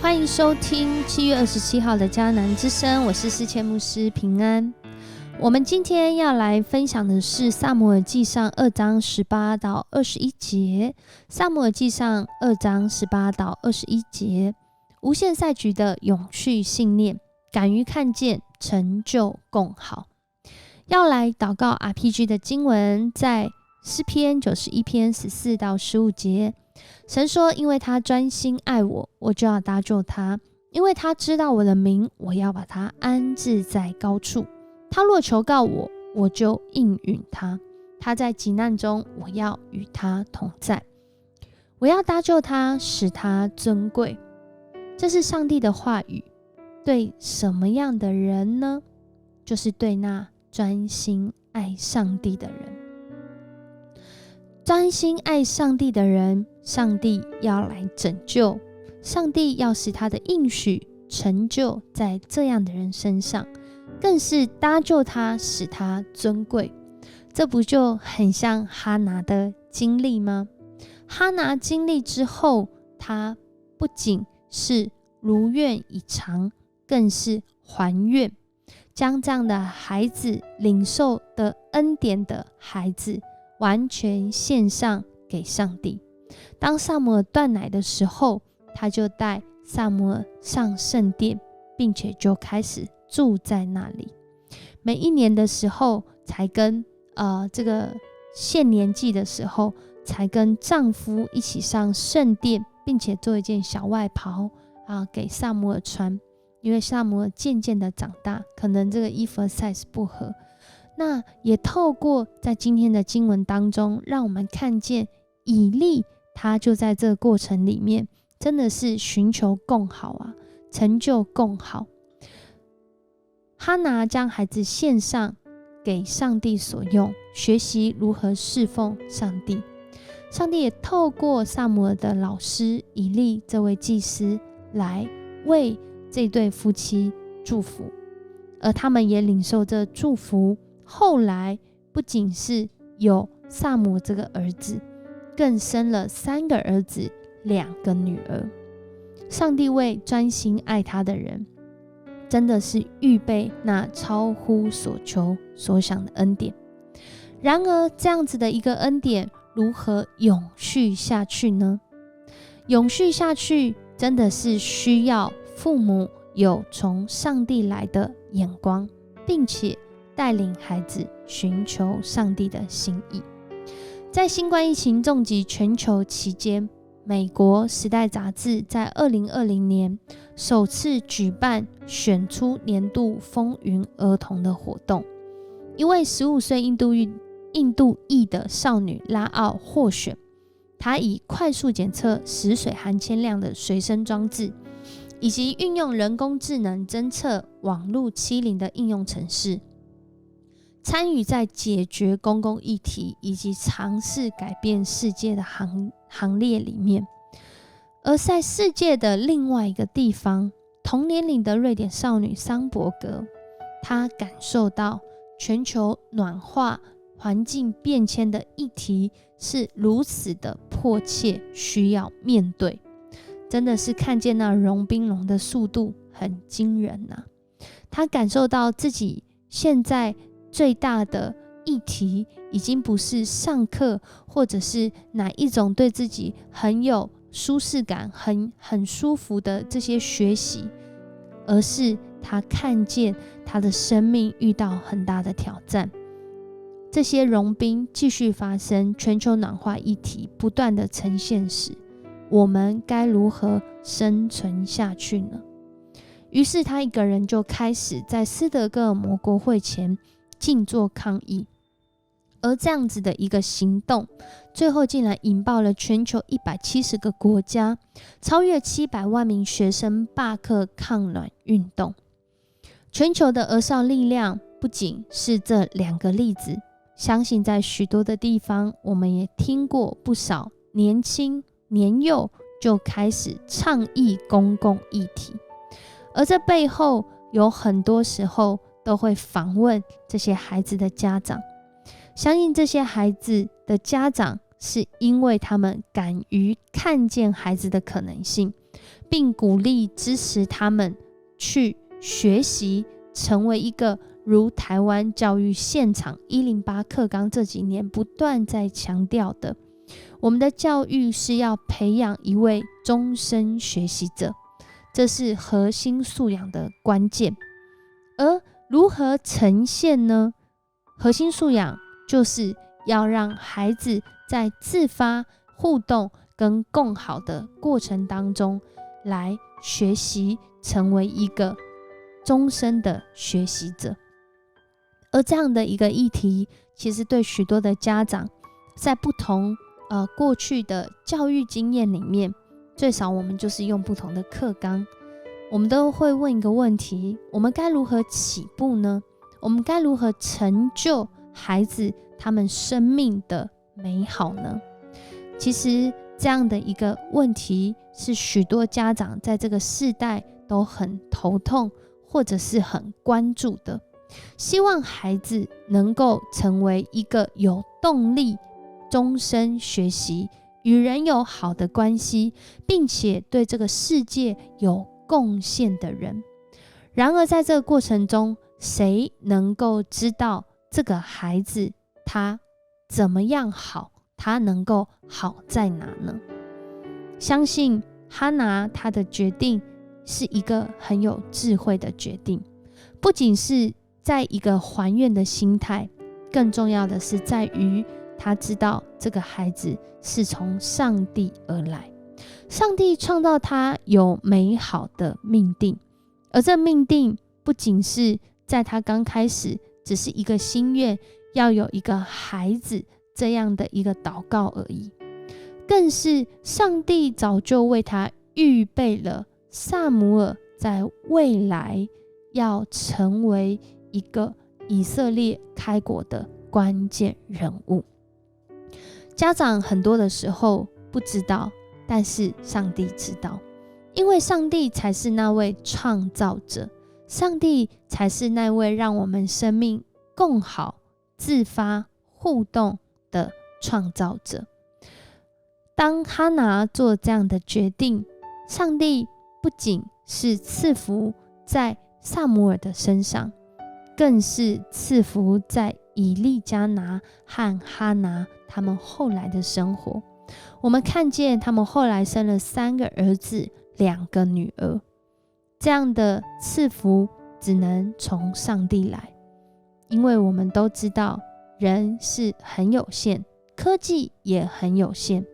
欢迎收听7月27号的迦南之声，我是世谦牧师平安。我们今天要来分享的是撒母耳记上2章18到21节。撒母耳记上2章18到21节，无限赛局的永续信念，敢于看见，成就共好。要来祷告 RPG 的经文，在诗篇91篇14到15节。神说，因为他专心爱我，我就要搭救他，因为他知道我的名，我要把他安置在高处。他若求告我，我就应允他。他在急难中，我要与他同在。我要搭救他，使他尊贵。这是上帝的话语，对什么样的人呢？就是对那专心爱上帝的人。专心爱上帝的人，上帝要来拯救，上帝要使他的应许成就在这样的人身上，更是搭救他，使他尊贵。这不就很像哈拿的经历吗？哈拿经历之后，他不仅是如愿以偿，更是还愿，将这样的孩子，领受的恩典的孩子，完全献上给上帝。当撒母耳断奶的时候，他就带撒母耳上圣殿，并且就开始住在那里。每一年的时候，才跟这个献年祭的时候，才跟丈夫一起上圣殿，并且做一件小外袍给撒母耳穿。因为撒母耳渐渐的长大，可能这个衣服的 size 不合。那也透过在今天的经文当中，让我们看见以利，他就在这个过程里面，真的是寻求共好成就共好。哈拿将孩子献上给上帝所用，学习如何侍奉上帝。上帝也透过撒母耳的老师以利这位祭司，来为这对夫妻祝福，而他们也领受这祝福。后来不仅是有撒母耳这个儿子，更生了3个儿子2个女儿。上帝为专心爱他的人，真的是预备那超乎所求所想的恩典。然而这样子的一个恩典，如何永续下去呢？永续下去真的是需要父母有从上帝来的眼光，并且带领孩子寻求上帝的心意。在新冠疫情重击全球期间，美国时代杂志在2020年首次举办选出年度风云儿童的活动。一位15岁印度裔的少女拉奥获选，她以快速检测食水含铅量的随身装置，以及运用人工智能侦测网络欺凌的应用程式，参与在解决公共议题以及尝试改变世界的行列里面。而在世界的另外一个地方，同年龄的瑞典少女桑伯格，她感受到全球暖化、环境变迁的议题是如此的迫切需要面对。真的是看见那融冰融的速度很惊人她感受到自己现在最大的议题，已经不是上课或者是哪一种对自己很有舒适感、很舒服的这些学习，而是他看见他的生命遇到很大的挑战。这些融冰继续发生，全球暖化议题不断的呈现时，我们该如何生存下去呢？于是他一个人就开始在斯德哥尔摩国会前静坐抗议。而这样子的一个行动，最后竟然引爆了全球170个国家，超越700万名学生罢课抗暖运动。全球的儿少力量不仅是这2个例子，相信在许多的地方，我们也听过不少年轻年幼就开始倡议公共议题，而这背后有很多时候都会访问这些孩子的家长。相信这些孩子的家长是因为他们敢于看见孩子的可能性，并鼓励支持他们去学习，成为一个如台湾教育现场108课纲这几年不断在强调的，我们的教育是要培养一位终身学习者，这是核心素养的关键。而如何呈现呢？核心素养就是要让孩子在自发、互动跟共好的过程当中来学习，成为一个终身的学习者。而这样的一个议题，其实对许多的家长在不同过去的教育经验里面，最少我们就是用不同的课纲，我们都会问一个问题：我们该如何起步呢？我们该如何成就孩子他们生命的美好呢？其实这样的一个问题是许多家长在这个世代都很头痛或者是很关注的，希望孩子能够成为一个有动力、终身学习、与人有好的关系，并且对这个世界有贡献的人。然而在这个过程中，谁能够知道这个孩子他怎么样好，他能够好在哪呢？相信哈拿他的决定是一个很有智慧的决定，不仅是在一个还愿的心态，更重要的是在于他知道这个孩子是从上帝而来，上帝创造他有美好的命定，而这命定不仅是在他刚开始只是一个心愿，要有一个孩子这样的一个祷告而已，更是上帝早就为他预备了撒母耳在未来要成为一个以色列开国的关键人物。家长很多的时候不知道，但是上帝知道，因为上帝才是那位创造者，上帝才是那位让我们生命共好、自发、互动的创造者。当哈拿做这样的决定，上帝不仅是赐福在撒母耳的身上，更是赐福在以利加拿和哈拿他们后来的生活。我们看见他们后来生了3个儿子2个女儿，这样的赐福只能从上帝来，因为我们都知道人是很有限，科技也很有限，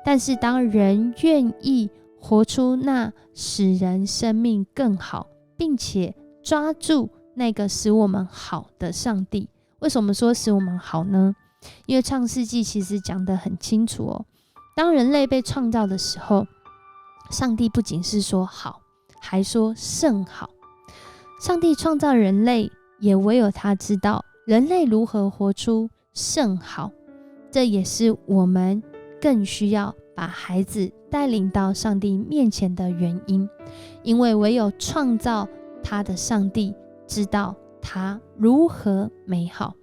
但是当人愿意活出那使人生命更好，并且抓住那个使我们好的上帝。为什么说使我们好呢？因为创世纪其实讲得很清楚哦，当人类被创造的时候，上帝不仅是说好，还说甚好。上帝创造人类，也唯有他知道人类如何活出甚好。这也是我们更需要把孩子带领到上帝面前的原因，因为唯有创造他的上帝知道他如何美好。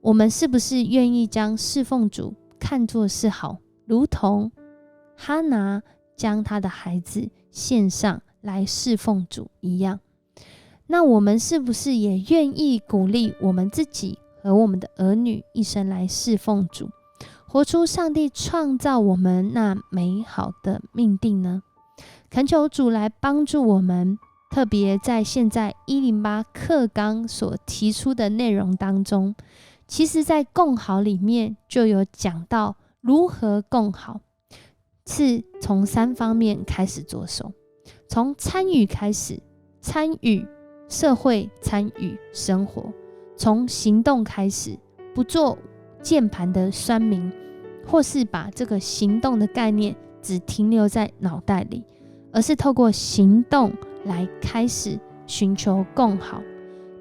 我们是不是愿意将侍奉主看作是好，如同哈拿将他的孩子献上来侍奉主一样？那我们是不是也愿意鼓励我们自己和我们的儿女一生来侍奉主，活出上帝创造我们那美好的命定呢？恳求主来帮助我们，特别在现在108课纲所提出的内容当中，其实在共好里面就有讲到如何共好，是从3方面开始着手，从参与开始，参与社会，参与生活，从行动开始，不做键盘的酸民，或是把这个行动的概念只停留在脑袋里，而是透过行动来开始寻求共好。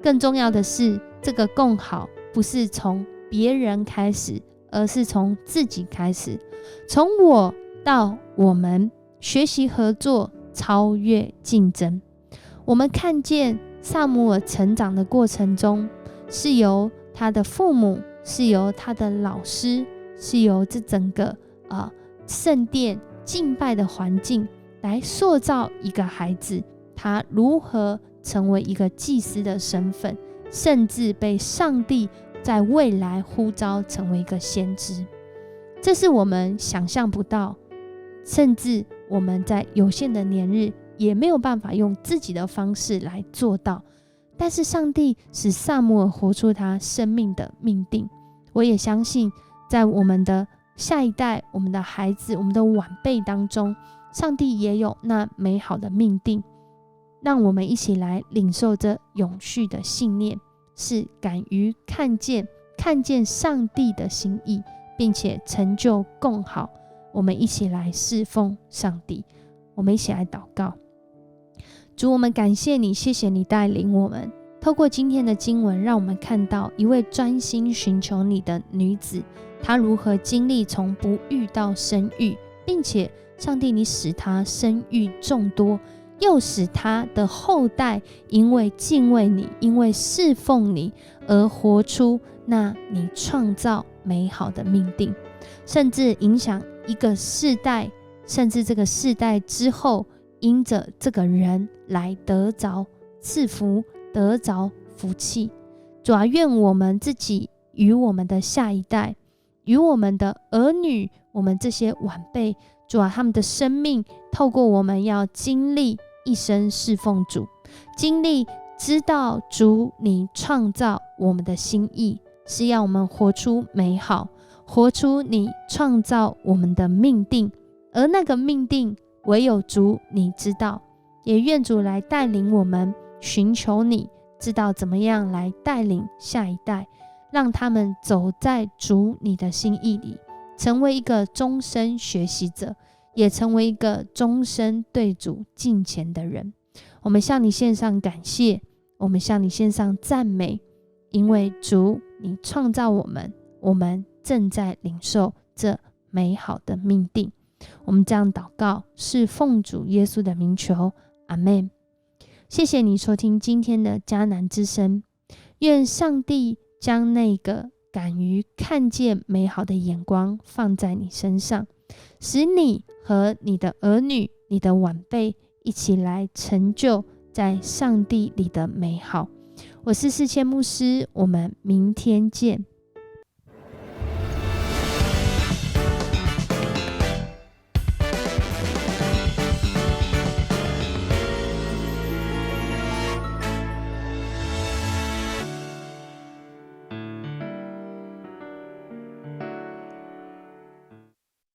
更重要的是，这个共好不是从别人开始，而是从自己开始，从我到我们，学习合作，超越竞争。我们看见撒母耳成长的过程中，是由他的父母，是由他的老师，是由这整个圣殿敬拜的环境来塑造一个孩子，他如何成为一个祭司的身份，甚至被上帝在未来呼召成为一个先知。这是我们想象不到，甚至我们在有限的年日也没有办法用自己的方式来做到。但是上帝使撒母耳活出他生命的命定。我也相信在我们的下一代，我们的孩子，我们的晚辈当中，上帝也有那美好的命定。让我们一起来领受这永续的信念，是敢于看见上帝的心意，并且成就更好。我们一起来侍奉上帝。我们一起来祷告。主，我们感谢你，谢谢你带领我们，透过今天的经文，让我们看到一位专心寻求你的女子，她如何经历从不育到生育，并且上帝你使她生育众多，又使她的后代因为敬畏你，因为侍奉你而活出那你创造美好的命定，甚至影响一个世代，甚至这个世代之后因着这个人来得着赐福，得着福气。主啊，愿我们自己与我们的下一代，与我们的儿女，我们这些晚辈，主啊，他们的生命透过我们要经历一生侍奉主，经历知道主你创造我们的心意，是要我们活出美好，活出你创造我们的命定，而那个命定唯有主你知道。也愿主来带领我们寻求你，知道怎么样来带领下一代，让他们走在主你的心意里，成为一个终身学习者，也成为一个终身对主敬虔的人。我们向你献上感谢，我们向你献上赞美，因为主你创造我们，我们正在领受这美好的命定。我们这样祷告，是奉主耶稣的名求，阿们。谢谢你收听今天的迦南之声，愿上帝将那个敢于看见美好的眼光放在你身上，使你和你的儿女，你的晚辈一起来成就在上帝里的美好。我是世谦牧师，我们明天见。